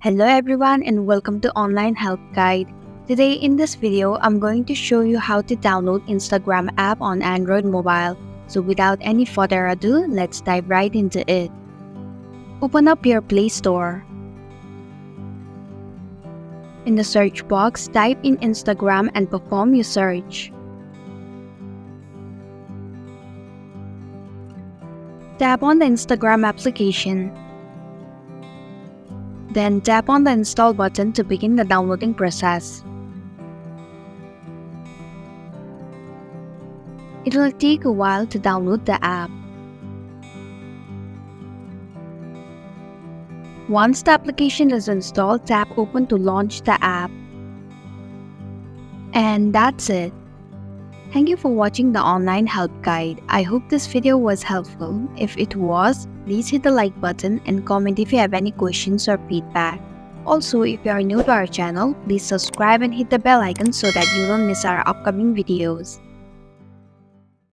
Hello everyone and welcome to Online Help Guide. Today in this video, I'm going to show you how to download Instagram app on Android mobile. So without any further ado, let's dive right into it. Open up your Play Store. In the search box, type in Instagram and perform your search. Tap on the Instagram application. Then tap on the install button to begin the downloading process. It will take a while to download the app. Once the application is installed, tap Open to launch the app. And that's it. Thank you for watching the Online Help Guide. I hope this video was helpful. If it was, please hit the like button and comment if you have any questions or feedback. Also, if you are new to our channel, please subscribe and hit the bell icon so that you don't miss our upcoming videos.